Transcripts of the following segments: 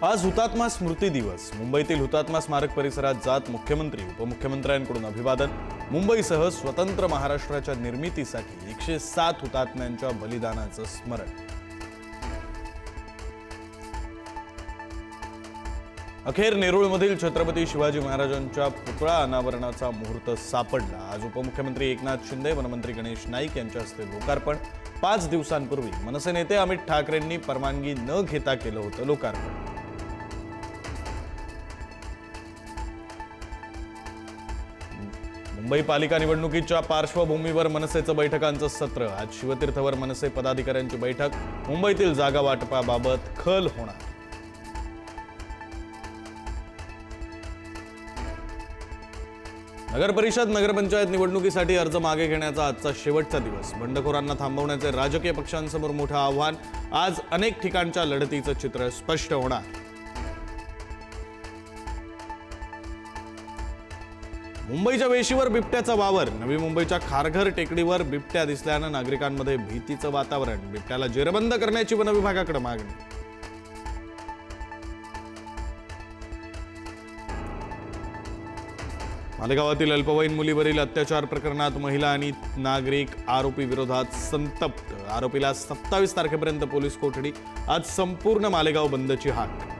आज हुतात्मा स्मृती दिवस। मुंबईतील हुतात्मा स्मारक परिसरात जात मुख्यमंत्री उपमुख्यमंत्र्यांकडून अभिवादन। मुंबईसह स्वतंत्र महाराष्ट्राच्या निर्मितीसाठी 107 हुतात्म्यांच्या बलिदानाचं स्मरण। अखेर नेरूळमधील छत्रपती शिवाजी महाराजांच्या पुतळा अनावरणाचा मुहूर्त सापडला। आज उपमुख्यमंत्री एकनाथ शिंदे, वनमंत्री गणेश नाईक यांच्या हस्ते लोकार्पण। 5 दिवसांपूर्वी मनसे नेते अमित ठाकरेंनी परवानगी न घेता केलं होतं लोकार्पण। मुंबई पालिका निवडणुकीच्या पार्श्वभूमीवर मनसेचं बैठकांचं सत्र। आज शिवतीर्थवर मनसे पदाधिकाऱ्यांची बैठक। मुंबईतील जागा वाटपाबाबत खल होणार। नगर परिषद नगरपंचायत निवडणुकीसाठी अर्ज मागे घेण्याचा आजचा शेवटचा दिवस। बंडखोरांना थांबवण्याचे राजकीय पक्षांसमोर मोठं आव्हान। आज अनेक ठिकाणच्या लढतीचं चित्र स्पष्ट होणार। मुंबईच्या वेशीवर बिबट्याचा वावर। नवी मुंबईच्या खारघर टेकडीवर बिबट्या दिसल्यानं नागरिकांमध्ये भीतीचं वातावरण। बिबट्याला जेरबंद करण्याची वन विभागाकडे मागणी। मालेगावातील अल्पवयीन मुलीवरील अत्याचार प्रकरणात महिला आणि नागरिक आरोपी विरोधात संतप्त। आरोपीला 27 तारखेपर्यंत पोलीस कोठडी। आज संपूर्ण मालेगाव बंदची हाक।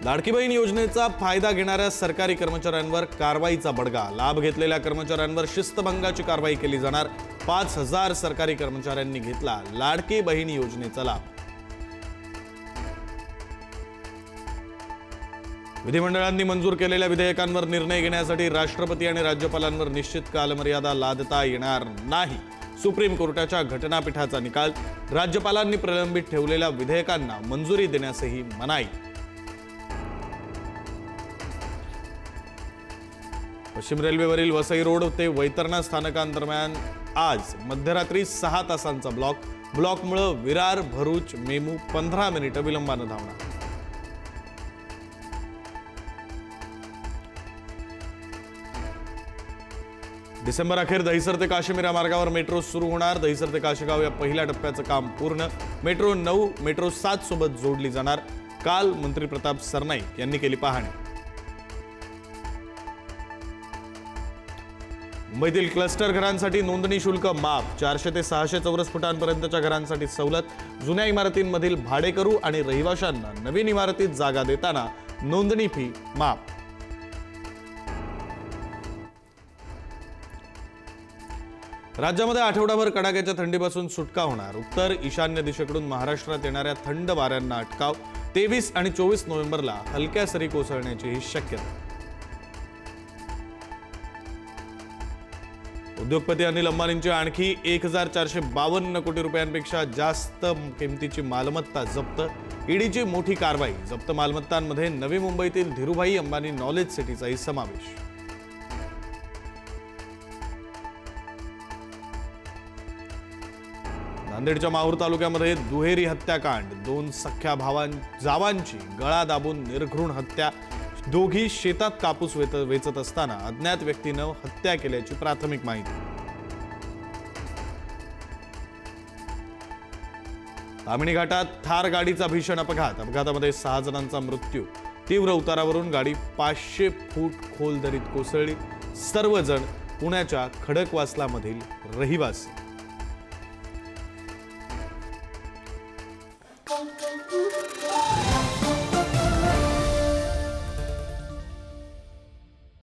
लाडकी बहीण योजनेचा फायदा घेणाऱ्या सरकारी कर्मचाऱ्यांवर कारवाईचा बडगा। लाभ घेतलेल्या कर्मचाऱ्यांवर शिस्तभंगाची कारवाई केली जाणार। 5000 सरकारी कर्मचाऱ्यांनी घेतला लाडकी बहीण योजनेचा लाभ। विधिमंडळांनी मंजूर केलेल्या विधेयकांवर निर्णय घेण्यासाठी राष्ट्रपती आणि राज्यपालांवर निश्चित कालमर्यादा लादता येणार नाही। सुप्रीम कोर्टाच्या घटनापीठाचा निकाल। राज्यपालांनी प्रलंबित ठेवलेल्या विधेयकांना मंजुरी देण्यासही मनाई। पश्चिम रेल्वेवरील वसई रोड ते वैतरणा स्थानकांदरम्यान आज मध्यरात्री 6 तासांचा ब्लॉकमुळे विरार भरूच मेमू 15 मिनिटं विलंबानं धावणार। डिसेंबर अखेर दहिसर ते काश्मीर मार्गावर मेट्रो सुरू होणार। दहिसर ते काशेगाव या पहिल्या टप्प्याचं काम पूर्ण। मेट्रो 9 मेट्रो 7 सोबत जोडली जाणार। काल मंत्री प्रताप सरनाईक यांनी केली पाहणी। मुंबईतील क्लस्टर घरांसाठी नोंदणी शुल्क माफ। 400 ते 600 चौरस फुटांपर्यंतच्या घरांसाठी सवलत। जुन्या इमारतींमधील भाडेकरू आणि रहिवाशांना नवीन इमारतीत जागा देताना नोंदणी फी माफ। राज्यामध्ये आठवडाभर कडाक्याच्या थंडीपासून सुटका होणार। उत्तर ईशान्य दिशेकडून महाराष्ट्रात येणाऱ्या थंड वाऱ्यांना अटकाव। 23 आणि 24 नोव्हेंबरला हलक्या सरी कोसळण्याची शक्यता। उद्योगपती अनिल अंबानींची आणखी 1452 कोटी रुपयांपेक्षा जास्त किमतीची मालमत्ता जप्त। ईडीची मोठी कारवाई। जप्त मालमत्तांमध्ये नवी मुंबईतील धीरूभाई अंबानी नॉलेज सिटीचाही समावेश। नांदेडच्या माहूर तालुक्यामध्ये दुहेरी हत्याकांड। 2 सख्ख्या जावांची गळा दाबून निर्घृण हत्या। दोघी शेतात कापूस वेचत असताना अज्ञात व्यक्तीनं हत्या केल्याची प्राथमिक माहिती। तामिणी घाटात थार गाडीचा भीषण अपघात। अपघातामध्ये 6 जणांचा मृत्यू। तीव्र उतारावरून गाडी 500 फूट खोल दरीत कोसळली। सर्वजण पुण्याच्या खडकवासलामधील रहिवासी।